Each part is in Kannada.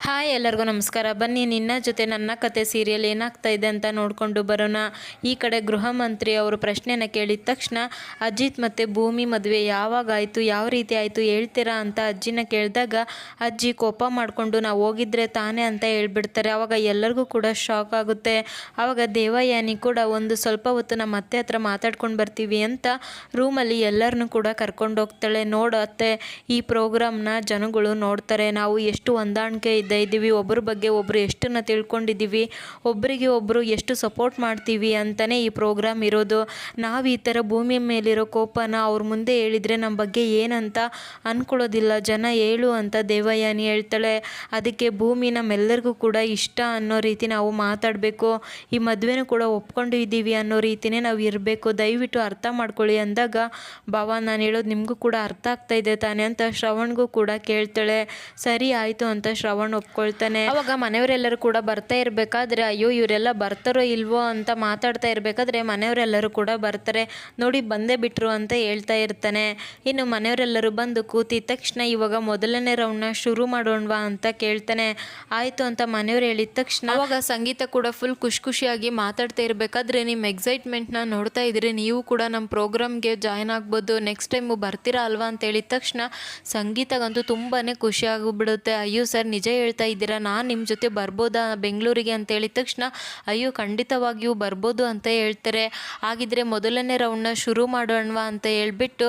ಹಾಯ್ ಎಲ್ಲರಿಗೂ ನಮಸ್ಕಾರ. ಬನ್ನಿ ನಿನ್ನ ಜೊತೆ ನನ್ನ ಕತೆ ಸೀರಿಯಲ್ ಏನಾಗ್ತಾ ಇದೆ ಅಂತ ನೋಡಿಕೊಂಡು ಬರೋಣ. ಈ ಕಡೆ ಗೃಹ ಮಂತ್ರಿ ಅವರು ಪ್ರಶ್ನೆನ ಕೇಳಿದ ತಕ್ಷಣ ಅಜಿತ್ ಮತ್ತು ಭೂಮಿ ಮದುವೆ ಯಾವಾಗ ಆಯಿತು, ಯಾವ ರೀತಿ ಆಯಿತು ಹೇಳ್ತೀರಾ ಅಂತ ಅಜ್ಜಿನ ಕೇಳಿದಾಗ ಅಜ್ಜಿ ಕೋಪ ಮಾಡಿಕೊಂಡು ನಾವು ಹೋಗಿದ್ರೆ ತಾನೇ ಅಂತ ಹೇಳ್ಬಿಡ್ತಾರೆ. ಆವಾಗ ಎಲ್ಲರಿಗೂ ಕೂಡ ಶಾಕ್ ಆಗುತ್ತೆ. ಆವಾಗ ದೇವಯಾನಿ ಕೂಡ ಒಂದು ಸ್ವಲ್ಪ ಹೊತ್ತು ನಮ್ಮ ಅತ್ತೆ ಹತ್ರ ಮಾತಾಡ್ಕೊಂಡು ಬರ್ತೀವಿ ಅಂತ ರೂಮಲ್ಲಿ ಎಲ್ಲರನ್ನೂ ಕೂಡ ಕರ್ಕೊಂಡು ಹೋಗ್ತಾಳೆ. ನೋಡತ್ತೆ ಈ ಪ್ರೋಗ್ರಾಮ್ನ ಜನಗಳು ನೋಡ್ತಾರೆ, ನಾವು ಎಷ್ಟು ಹೊಂದಾಣಿಕೆ ಇದ್ದೀವಿ, ಒಬ್ಬರ ಬಗ್ಗೆ ಒಬ್ಬರು ಎಷ್ಟನ್ನು ತಿಳ್ಕೊಂಡಿದ್ದೀವಿ, ಒಬ್ಬರಿಗೆ ಒಬ್ಬರು ಎಷ್ಟು ಸಪೋರ್ಟ್ ಮಾಡ್ತೀವಿ ಅಂತಲೇ ಈ ಪ್ರೋಗ್ರಾಮ್ ಇರೋದು. ನಾವು ಈ ಥರ ಭೂಮಿ ಮೇಲಿರೋ ಕೋಪನ ಅವ್ರ ಮುಂದೆ ಹೇಳಿದರೆ ನಮ್ಮ ಬಗ್ಗೆ ಏನಂತ ಅಂದ್ಕೊಳ್ಳೋದಿಲ್ಲ ಜನ, ಹೇಳು ಅಂತ ದೇವಯಾನಿ ಹೇಳ್ತಾಳೆ. ಅದಕ್ಕೆ ಭೂಮಿ ನಮ್ಮೆಲ್ಲರಿಗೂ ಕೂಡ ಇಷ್ಟ ಅನ್ನೋ ರೀತಿ ನಾವು ಮಾತಾಡಬೇಕು, ಈ ಮದುವೆನೂ ಕೂಡ ಒಪ್ಕೊಂಡು ಇದ್ದೀವಿ ಅನ್ನೋ ರೀತಿಯೇ ನಾವು ಇರಬೇಕು, ದಯವಿಟ್ಟು ಅರ್ಥ ಮಾಡ್ಕೊಳ್ಳಿ ಅಂದಾಗ ಭಾವ ನಾನು ಹೇಳೋದು ನಿಮಗೂ ಕೂಡ ಅರ್ಥ ಆಗ್ತಾ ಇದೆ ತಾನೆ ಅಂತ ಶ್ರವಣ್ಗೂ ಕೂಡ ಕೇಳ್ತಾಳೆ. ಸರಿ ಆಯಿತು ಅಂತ ಶ್ರವಣ್ ಒಪ್ಕೊಳ್ತಾನೆ. ಅವಾಗ ಮನೆಯವರೆಲ್ಲರೂ ಕೂಡ ಬರ್ತಾ ಇರಬೇಕಾದ್ರೆ ಅಯ್ಯೋ ಇವರೆಲ್ಲ ಬರ್ತಾರೋ ಇಲ್ವೋ ಅಂತ ಮಾತಾಡ್ತಾ ಇರಬೇಕಾದ್ರೆ ಮನೆಯವರೆಲ್ಲರೂ ಕೂಡ ಬರ್ತಾರೆ. ನೋಡಿ ಬಂದೇ ಬಿಟ್ರು ಅಂತ ಹೇಳ್ತಾ ಇರ್ತಾನೆ. ಇನ್ನು ಮನೆಯವರೆಲ್ಲರೂ ಬಂದು ಕೂತಿದ ತಕ್ಷಣ ಇವಾಗ ಮೊದಲನೇ ರೌಂಡ್ನ ಶುರು ಮಾಡೋಣವಾ ಅಂತ ಕೇಳ್ತಾನೆ. ಆಯಿತು ಅಂತ ಮನೆಯವ್ರು ಹೇಳಿದ ತಕ್ಷಣ ಅವಾಗ ಸಂಗೀತ ಕೂಡ ಫುಲ್ ಖುಷಿಯಾಗಿ ಮಾತಾಡ್ತಾ ಇರಬೇಕಾದ್ರೆ ನಿಮ್ಮ ಎಕ್ಸೈಟ್ಮೆಂಟ್ನ ನೋಡ್ತಾ ಇದ್ದೀರಿ, ನೀವು ಕೂಡ ನಮ್ಮ ಪ್ರೋಗ್ರಾಮ್ಗೆ ಜಾಯ್ನ್ ಆಗ್ಬೋದು, ನೆಕ್ಸ್ಟ್ ಟೈಮು ಬರ್ತೀರಾ ಅಲ್ವಾ ಅಂತ ಹೇಳಿದ ತಕ್ಷಣ ಸಂಗೀತಗಂತೂ ತುಂಬಾ ಖುಷಿ ಆಗಿಬಿಡುತ್ತೆ. ಅಯ್ಯೋ ಸರ್ ನಿಜ ಹೇಳ್ತಾ ಇದ್ದೀರಾ, ನಾನು ನಿಮ್ಮ ಜೊತೆ ಬರ್ಬೋದಾ ಬೆಂಗಳೂರಿಗೆ ಅಂತ ಹೇಳಿದ ತಕ್ಷಣ ಅಯ್ಯೋ ಖಂಡಿತವಾಗಿಯೂ ಬರ್ಬೋದು ಅಂತ ಹೇಳ್ತಾರೆ. ಹಾಗಿದ್ರೆ ಮೊದಲನೇ ರೌಂಡ್ನ ಶುರು ಮಾಡೋಣವಾ ಅಂತ ಹೇಳ್ಬಿಟ್ಟು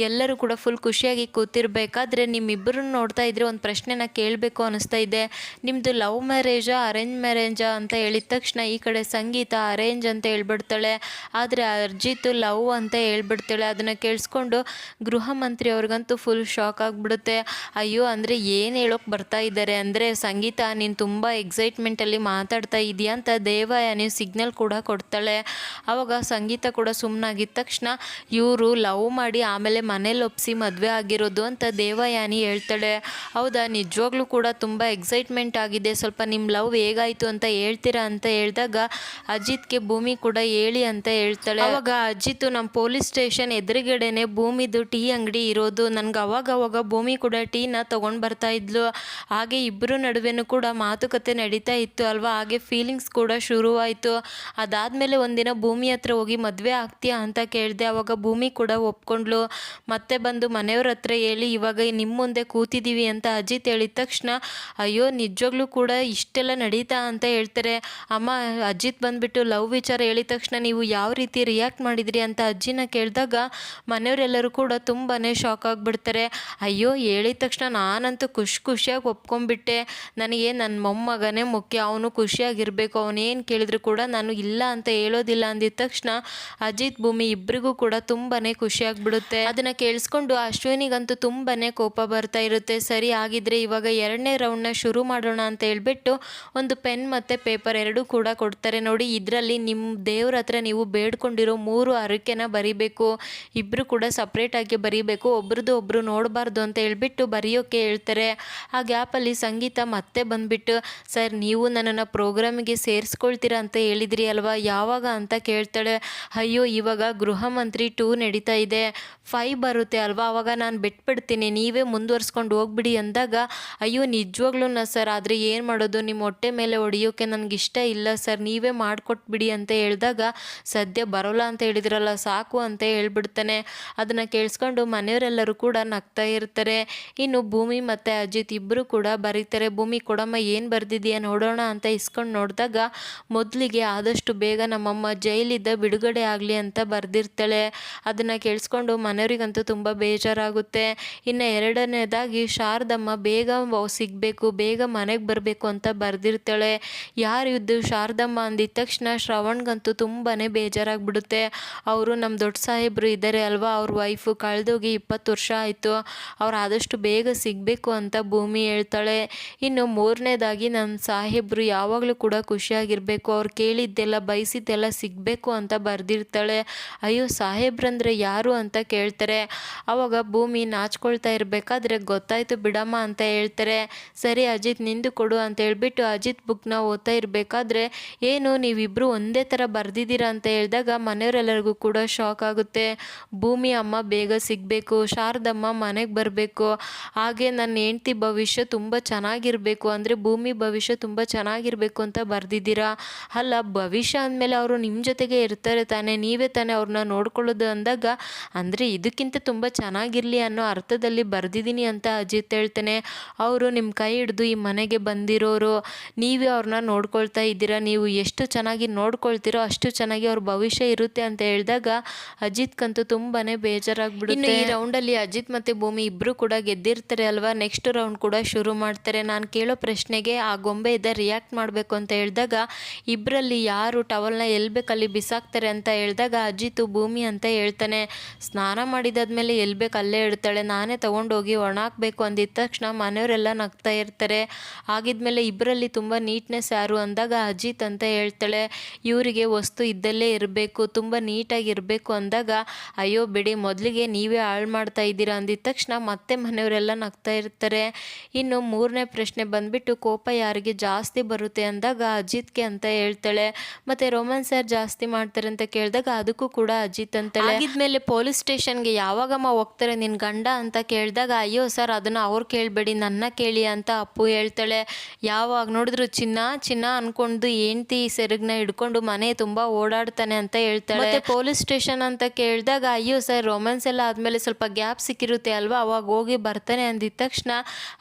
ಎಲ್ಲರೂ ಕೂಡ ಫುಲ್ ಖುಷಿಯಾಗಿ ಕೂತಿರ್ಬೇಕಾದ್ರೆ ನಿಮ್ಮಿಬ್ಬರನ್ನು ನೋಡ್ತಾ ಇದ್ರೆ ಒಂದು ಪ್ರಶ್ನೆನ ಕೇಳಬೇಕು ಅನಿಸ್ತಾ ಇದೆ. ನಿಮ್ಮದು ಲವ್ ಮ್ಯಾರೇಜಾ ಅರೇಂಜ್ ಮ್ಯಾರೇಜಾ ಅಂತ ಹೇಳಿದ ತಕ್ಷಣ ಈ ಕಡೆ ಸಂಗೀತ ಅರೇಂಜ್ ಅಂತ ಹೇಳ್ಬಿಡ್ತಾಳೆ, ಆದರೆ ಅರ್ಜಿತ್ ಲವ್ ಅಂತ ಹೇಳ್ಬಿಡ್ತಾಳೆ. ಅದನ್ನು ಕೇಳಿಸ್ಕೊಂಡು ಗೃಹ ಮಂತ್ರಿ ಅವ್ರಿಗಂತೂ ಫುಲ್ ಶಾಕ್ ಆಗಿಬಿಡುತ್ತೆ. ಅಯ್ಯೋ ಅಂದರೆ ಏನು ಹೇಳೋಕೆ ಬರ್ತಾ ಇದ್ದಾರೆ ಅಂದರೆ ಸಂಗೀತ ನೀನು ತುಂಬ ಎಕ್ಸೈಟ್ಮೆಂಟಲ್ಲಿ ಮಾತಾಡ್ತಾ ಇದೆಯಾ ಅಂತ ದೇವಯಾನಿ ಸಿಗ್ನಲ್ ಕೂಡ ಕೊಡ್ತಾಳೆ. ಆವಾಗ ಸಂಗೀತ ಕೂಡ ಸುಮ್ಮನಾಗಿದ್ದ ತಕ್ಷಣ ಇವರು ಲವ್ ಮಾಡಿ ಆಮೇಲೆ ಮನೇಲಿ ಒಪ್ಪಿಸಿ ಮದುವೆ ಆಗಿರೋದು ಅಂತ ದೇವಯಾನಿ ಹೇಳ್ತಾಳೆ. ಹೌದಾ, ನಿಜವಾಗ್ಲೂ ಕೂಡ ತುಂಬ ಎಕ್ಸೈಟ್ಮೆಂಟ್ ಆಗಿದೆ, ಸ್ವಲ್ಪ ನಿಮ್ಮ ಲವ್ ಹೇಗಾಯಿತು ಅಂತ ಹೇಳ್ತೀರಾ ಅಂತ ಹೇಳಿದಾಗ ಅಜಿತ್ಗೆ ಭೂಮಿ ಕೂಡ ಹೇಳಿ ಅಂತ ಹೇಳ್ತಾಳೆ. ಅವಾಗ ಅಜಿತ್ ನಮ್ಮ ಪೊಲೀಸ್ ಸ್ಟೇಷನ್ ಎದುರುಗಡೆನೆ ಭೂಮಿದು ಟೀ ಅಂಗಡಿ ಇರೋದು, ನನಗೆ ಅವಾಗ ಭೂಮಿ ಕೂಡ ಟೀನ ತೊಗೊಂಡು ಬರ್ತಾ ಇದ್ಲು, ಹಾಗೆ ಇಬ್ಬರು ನಡುವೆನೂ ಕೂಡ ಮಾತುಕತೆ ನಡೀತಾ ಇತ್ತು ಅಲ್ವಾ, ಹಾಗೆ ಫೀಲಿಂಗ್ಸ್ ಕೂಡ ಶುರುವಾಯಿತು. ಅದಾದಮೇಲೆ ಒಂದಿನ ಭೂಮಿ ಹತ್ರ ಹೋಗಿ ಮದುವೆ ಆಗ್ತೀಯಾ ಅಂತ ಕೇಳಿದೆ. ಆವಾಗ ಭೂಮಿ ಕೂಡ ಒಪ್ಕೊಂಡ್ಲು. ಮತ್ತೆ ಬಂದು ಮನೆಯವ್ರ ಹತ್ರ ಹೇಳಿ ಇವಾಗ ನಿಮ್ಮ ಮುಂದೆ ಕೂತಿದ್ದೀವಿ ಅಂತ ಅಜಿತ್ ಹೇಳಿದ ತಕ್ಷಣ ಅಯ್ಯೋ ನಿಜವಾಗ್ಲೂ ಕೂಡ ಇಷ್ಟೆಲ್ಲ ನಡೀತಾ ಅಂತ ಹೇಳ್ತಾರೆ. ಅಮ್ಮ ಅಜಿತ್ ಬಂದುಬಿಟ್ಟು ಲವ್ ವಿಚಾರ ಹೇಳಿದ ತಕ್ಷಣ ನೀವು ಯಾವ ರೀತಿ ರಿಯಾಕ್ಟ್ ಮಾಡಿದ್ರಿ ಅಂತ ಅಜ್ಜಿನ ಕೇಳಿದಾಗ ಮನೆಯವರೆಲ್ಲರೂ ಕೂಡ ತುಂಬಾ ಶಾಕ್ ಆಗಿಬಿಡ್ತಾರೆ. ಅಯ್ಯೋ ಹೇಳಿದ ತಕ್ಷಣ ನಾನಂತೂ ಖುಷಿಯಾಗಿ ಒಪ್ಕೊಂಡ್ಬಿಟ್ಟೆ, ನನಗೆ ನನ್ನ ಮೊಮ್ಮಗನೇ ಮುಖ್ಯ, ಅವನು ಖುಷಿಯಾಗಿರಬೇಕು, ಅವನೇನು ಕೇಳಿದ್ರು ಕೂಡ ನಾನು ಇಲ್ಲ ಅಂತ ಹೇಳೋದಿಲ್ಲ ಅಂದಿದ ತಕ್ಷಣ ಅಜಿತ್ ಭೂಮಿ ಇಬ್ಬರಿಗೂ ಕೂಡ ತುಂಬಾ ಖುಷಿಯಾಗಿಬಿಡುತ್ತೆ. ಅದನ್ನು ಕೇಳಿಸ್ಕೊಂಡು ಅಶ್ವಿನಿಗಂತೂ ತುಂಬಾ ಕೋಪ ಬರ್ತಾ ಇರುತ್ತೆ. ಸರಿ ಆಗಿದ್ರೆ ಇವಾಗ ಎರಡನೇ ರೌಂಡ್ನ ಶುರು ಮಾಡೋಣ ಅಂತ ಹೇಳ್ಬಿಟ್ಟು ಒಂದು ಪೆನ್ ಮತ್ತು ಪೇಪರ್ ಎರಡೂ ಕೂಡ ಕೊಡ್ತಾರೆ. ನೋಡಿ ಇದರಲ್ಲಿ ನಿಮ್ಮ ದೇವ್ರ ಹತ್ರ ನೀವು ಬೇಡ್ಕೊಂಡಿರೋ 3 ಹರಕೆನ ಬರಿಬೇಕು, ಇಬ್ಬರು ಕೂಡ ಸಪ್ರೇಟಾಗಿ ಬರೀಬೇಕು, ಒಬ್ರದ್ದು ಒಬ್ಬರು ನೋಡಬಾರ್ದು ಅಂತ ಹೇಳ್ಬಿಟ್ಟು ಬರೆಯೋಕ್ಕೆ ಹೇಳ್ತಾರೆ. ಆ ಗ್ಯಾಪಲ್ಲಿ ಸಂಗೀತ ಮತ್ತೆ ಬಂದುಬಿಟ್ಟು ಸರ್ ನೀವು ನನ್ನನ್ನು ಪ್ರೋಗ್ರಾಮಿಗೆ ಸೇರಿಸ್ಕೊಳ್ತೀರಾ ಅಂತ ಹೇಳಿದ್ರಿ ಅಲ್ವಾ, ಯಾವಾಗ ಅಂತ ಕೇಳ್ತಾಳೆ. ಅಯ್ಯೋ ಇವಾಗ ಗೃಹ ಮಂತ್ರಿ 2 ನಡೀತಾ ಇದೆ, 5 ಬರುತ್ತೆ ಅಲ್ವಾ, ಆವಾಗ ನಾನು ಬಿಟ್ಬಿಡ್ತೀನಿ, ನೀವೇ ಮುಂದುವರ್ಸ್ಕೊಂಡು ಹೋಗ್ಬಿಡಿ ಅಂದಾಗ ಅಯ್ಯೋ ನಿಜವಾಗ್ಲೂ ಸರ್, ಆದರೆ ಏನು ಮಾಡೋದು, ನಿಮ್ಮ ಹೊಟ್ಟೆ ಮೇಲೆ ಹೊಡೆಯೋಕ್ಕೆ ನನಗಿಷ್ಟ ಇಲ್ಲ ಸರ್, ನೀವೇ ಮಾಡಿಕೊಟ್ಬಿಡಿ ಅಂತ ಹೇಳಿದಾಗ ಸದ್ಯ ಬರೋಲ್ಲ ಅಂತ ಹೇಳಿದ್ರಲ್ಲ ಸಾಕು ಅಂತ ಹೇಳ್ಬಿಡ್ತಾನೆ. ಅದನ್ನು ಕೇಳಿಸ್ಕೊಂಡು ಮನೆಯವರೆಲ್ಲರೂ ಕೂಡ ನಗ್ತಾ ಇರ್ತಾರೆ. ಇನ್ನು ಭೂಮಿ ಮತ್ತು ಅಜಿತ್ ಇಬ್ಬರು ಕೂಡ ಬರೀತಾರೆ. ಭೂಮಿ ಕೊಡಮ್ಮ ಏನು ಬರೆದಿದೆಯಾ ನೋಡೋಣ ಅಂತ ಇಸ್ಕೊಂಡು ನೋಡಿದಾಗ ಮೊದಲಿಗೆ ಆದಷ್ಟು ಬೇಗ ನಮ್ಮಮ್ಮ ಜೈಲಿದ್ದ ಬಿಡುಗಡೆ ಆಗಲಿ ಅಂತ ಬರೆದಿರ್ತಾಳೆ. ಅದನ್ನು ಕೇಳಿಸ್ಕೊಂಡು ಮನೆಯವರಿಗಂತೂ ತುಂಬ ಬೇಜಾರಾಗುತ್ತೆ. ಇನ್ನು ಎರಡನೇದಾಗಿ ಶಾರದಮ್ಮ ಬೇಗ ಸಿಗಬೇಕು, ಬೇಗ ಮನೆಗೆ ಬರಬೇಕು ಅಂತ ಬರೆದಿರ್ತಾಳೆ. ಯಾರಿದ್ದು ಶಾರದಮ್ಮ ಅಂದಿದ ತಕ್ಷಣ ಶ್ರವಣ್ಗಂತೂ ತುಂಬಾ ಬೇಜಾರಾಗಿಬಿಡುತ್ತೆ. ಅವರು ನಮ್ಮ ದೊಡ್ಡ ಸಾಹೇಬರು ಇದ್ದಾರೆ ಅಲ್ವಾ, ಅವ್ರ ವೈಫು ಕಳೆದೋಗಿ 20 ವರ್ಷ ಆಯಿತು, ಅವ್ರು ಆದಷ್ಟು ಬೇಗ ಸಿಗಬೇಕು ಅಂತ ಭೂಮಿ ಹೇಳ್ತಾಳೆ. ಇನ್ನು ಮೂರನೇದಾಗಿ ನನ್ನ ಸಾಹೇಬರು ಯಾವಾಗಲೂ ಕೂಡ ಖುಷಿಯಾಗಿರಬೇಕು, ಅವ್ರು ಕೇಳಿದ್ದೆಲ್ಲ ಬಯಸಿದ್ದೆಲ್ಲ ಸಿಗಬೇಕು ಅಂತ ಬರೆದಿರ್ತಾಳೆ. ಅಯ್ಯೋ ಸಾಹೇಬ್ರಂದರೆ ಯಾರು ಅಂತ ಕೇಳ್ತಾರೆ. ಆವಾಗ ಭೂಮಿ ನಾಚ್ಕೊಳ್ತಾ ಇರಬೇಕಾದ್ರೆ ಗೊತ್ತಾಯಿತು ಬಿಡಮ್ಮ ಅಂತ ಹೇಳ್ತಾರೆ. ಸರಿ ಅಜಿತ್ ನಿಂದು ಕೊಡು ಅಂತ ಹೇಳ್ಬಿಟ್ಟು ಅಜಿತ್ ಬುಕ್ನ ಓದ್ತಾ ಇರಬೇಕಾದ್ರೆ ಏನು ನೀವಿಬ್ಬರು ಒಂದೇ ಥರ ಬರೆದಿದ್ದೀರಾ ಅಂತ ಹೇಳಿದಾಗ ಮನೆಯವರೆಲ್ಲರಿಗೂ ಕೂಡ ಶಾಕ್ ಆಗುತ್ತೆ. ಭೂಮಿ ಅಮ್ಮ ಬೇಗ ಸಿಗಬೇಕು, ಶಾರದಮ್ಮ ಮನೆಗೆ ಬರಬೇಕು, ಹಾಗೆ ನನ್ನ ಹೆಂಡತಿ ಭವಿಷ್ಯ ತುಂಬ ಚೆನ್ನಾಗಿ ಚೆನ್ನಾಗಿರಬೇಕು, ಅಂದರೆ ಭೂಮಿ ಭವಿಷ್ಯ ತುಂಬ ಚೆನ್ನಾಗಿರಬೇಕು ಅಂತ ಬರೆದಿದ್ದೀರಾ. ಅಲ್ಲ, ಭವಿಷ್ಯ ಅಂದಮೇಲೆ ಅವರು ನಿಮ್ಮ ಜೊತೆಗೆ ಇರ್ತಾರೆ ತಾನೇ, ನೀವೇ ತಾನೇ ಅವ್ರನ್ನ ನೋಡ್ಕೊಳ್ಳೋದು ಅಂದಾಗ, ಅಂದರೆ ಇದಕ್ಕಿಂತ ತುಂಬ ಚೆನ್ನಾಗಿರಲಿ ಅನ್ನೋ ಅರ್ಥದಲ್ಲಿ ಬರೆದಿದ್ದೀನಿ ಅಂತ ಅಜಿತ್ ಹೇಳ್ತಾನೆ. ಅವರು ನಿಮ್ಮ ಕೈ ಹಿಡಿದು ಈ ಮನೆಗೆ ಬಂದಿರೋರು, ನೀವೇ ಅವ್ರನ್ನ ನೋಡ್ಕೊಳ್ತಾ ಇದ್ದೀರಾ, ನೀವು ಎಷ್ಟು ಚೆನ್ನಾಗಿ ನೋಡ್ಕೊಳ್ತೀರೋ ಅಷ್ಟು ಚೆನ್ನಾಗಿ ಅವ್ರ ಭವಿಷ್ಯ ಇರುತ್ತೆ ಅಂತ ಹೇಳಿದಾಗ ಅಜಿತ್ಗಂತೂ ತುಂಬಾ ಬೇಜಾರಾಗ್ಬಿಡುತ್ತೆ. ಈ ರೌಂಡಲ್ಲಿ ಅಜಿತ್ ಮತ್ತು ಭೂಮಿ ಇಬ್ಬರು ಕೂಡ ಗೆದ್ದಿರ್ತಾರೆ ಅಲ್ವಾ. ನೆಕ್ಸ್ಟ್ ರೌಂಡ್ ಕೂಡ ಶುರು ಮಾಡ್ತಾರೆ. ನಾನು ಕೇಳೋ ಪ್ರಶ್ನೆಗೆ ಆ ಗೊಂಬೆ ಇದ್ದ ರಿಯಾಕ್ಟ್ ಮಾಡಬೇಕು ಅಂತ ಹೇಳಿದಾಗ, ಇಬ್ಬರಲ್ಲಿ ಯಾರು ಟವಲ್ನ ಎಲ್ಲಿ ಬೇಕಲ್ಲಿ ಬಿಸಾಕ್ತಾರೆ ಅಂತ ಹೇಳಿದಾಗ ಅಜಿತ್ ಭೂಮಿ ಅಂತ ಹೇಳ್ತಾನೆ. ಸ್ನಾನ ಮಾಡಿದಾದ್ಮೇಲೆ ಎಲ್ಲಿ ಬೇಕು ಅಲ್ಲೇ ಇಡ್ತಾಳೆ, ನಾನೇ ತೊಗೊಂಡೋಗಿ ಒಣ ಹಾಕಬೇಕು ಅಂದಿದ್ದ ತಕ್ಷಣ ಮನೆಯವರೆಲ್ಲ ನಗ್ತಾ ಇರ್ತಾರೆ. ಆಗಿದ್ಮೇಲೆ ಇಬ್ಬರಲ್ಲಿ ತುಂಬ ನೀಟ್ನೆಸ್ ಯಾರು ಅಂದಾಗ ಅಜಿತ್ ಅಂತ ಹೇಳ್ತಾಳೆ. ಇವರಿಗೆ ವಸ್ತು ಇದ್ದಲ್ಲೇ ಇರಬೇಕು, ತುಂಬ ನೀಟಾಗಿ ಇರಬೇಕು ಅಂದಾಗ, ಅಯ್ಯೋ ಬಿಡಿ ಮೊದಲಿಗೆ ನೀವೇ ಹಾಳು ಮಾಡ್ತಾ ಇದ್ದೀರಾ ಅಂದಿದ ತಕ್ಷಣ ಮತ್ತೆ ಮನೆಯವರೆಲ್ಲ ನಗ್ತಾ ಇರ್ತಾರೆ. ಇನ್ನು ಮೂರನೇ ಪ್ರಶ್ನೆ ಬಂದ್ಬಿಟ್ಟು ಕೋಪ ಯಾರಿಗೆ ಜಾಸ್ತಿ ಬರುತ್ತೆ ಅಂದಾಗ ಅಜಿತ್ಗೆ ಅಂತ ಹೇಳ್ತಾಳೆ. ಮತ್ತೆ ರೋಮನ್ ಸರ್ ಜಾಸ್ತಿ ಮಾಡ್ತಾರೆ ಅಂತ ಕೇಳಿದಾಗ ಅದಕ್ಕೂ ಕೂಡ ಅಜಿತ್ ಅಂತಾಳೆ. ಆಗಿದ್ಮೇಲೆ ಪೊಲೀಸ್ ಸ್ಟೇಷನ್ಗೆ ಯಾವಾಗಮ್ಮ ಹೋಗ್ತಾರೆ ನಿನ್ನ ಗಂಡ ಅಂತ ಕೇಳಿದಾಗ, ಅಯ್ಯೋ ಸರ್ ಅದನ್ನು ಅವ್ರು ಕೇಳಬೇಡಿ ನನ್ನ ಕೇಳಿ ಅಂತ ಅಪ್ಪು ಹೇಳ್ತಾಳೆ. ಯಾವಾಗ ನೋಡಿದ್ರು ಚಿನ್ನ ಚಿನ್ನ ಅನ್ಕೊಂಡು ಹೆಂಡ್ತಿ ಸೆರಗ್ನ ಹಿಡ್ಕೊಂಡು ಮನೆ ತುಂಬ ಓಡಾಡ್ತಾನೆ ಅಂತ ಹೇಳ್ತಾಳೆ. ಮತ್ತೆ ಪೊಲೀಸ್ ಸ್ಟೇಷನ್ ಅಂತ ಕೇಳಿದಾಗ, ಅಯ್ಯೋ ಸರ್ ರೊಮ್ಯಾನ್ಸ್ ಎಲ್ಲ ಆದಮೇಲೆ ಸ್ವಲ್ಪ ಗ್ಯಾಪ್ ಸಿಕ್ಕಿರುತ್ತೆ ಅಲ್ವಾ, ಅವಾಗ ಹೋಗಿ ಬರ್ತಾನೆ ಅಂದಿದ ತಕ್ಷಣ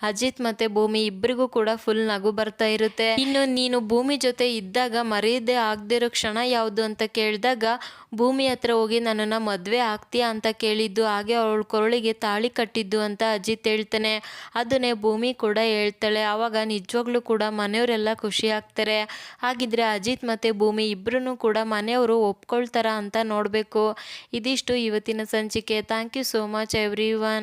ಅಜಿತ್ ಮತ್ತೆ ಭೂಮಿ ಇಬ್ಬರಿಗೂ ಕೂಡ ಫುಲ್ ನಗು ಬರ್ತಾ ಇರುತ್ತೆ. ಇನ್ನು ನೀನು ಭೂಮಿ ಜೊತೆ ಇದ್ದಾಗ ಮರೆಯದೆ ಆಗದಿರೋ ಕ್ಷಣ ಯಾವುದು ಅಂತ ಕೇಳಿದಾಗ, ಭೂಮಿ ಹತ್ರ ಹೋಗಿ ನನ್ನನ್ನು ಮದುವೆ ಆಗ್ತೀಯಾ ಅಂತ ಕೇಳಿದ್ದು, ಹಾಗೆ ಅವಳ ಕೊರಳಿಗೆ ತಾಳಿ ಕಟ್ಟಿದ್ದು ಅಂತ ಅಜಿತ್ ಹೇಳ್ತಾನೆ. ಅದನ್ನೇ ಭೂಮಿ ಕೂಡ ಹೇಳ್ತಾಳೆ. ಆವಾಗ ನಿಜವಾಗ್ಲೂ ಕೂಡ ಮನೆಯವರೆಲ್ಲ ಖುಷಿ ಆಗ್ತಾರೆ. ಹಾಗಿದ್ರೆ ಅಜಿತ್ ಮತ್ತು ಭೂಮಿ ಇಬ್ಬರೂ ಕೂಡ ಮನೆಯವರು ಒಪ್ಕೊಳ್ತಾರ ಅಂತ ನೋಡಬೇಕು. ಇದಿಷ್ಟು ಇವತ್ತಿನ ಸಂಚಿಕೆ. Thank you so much every one.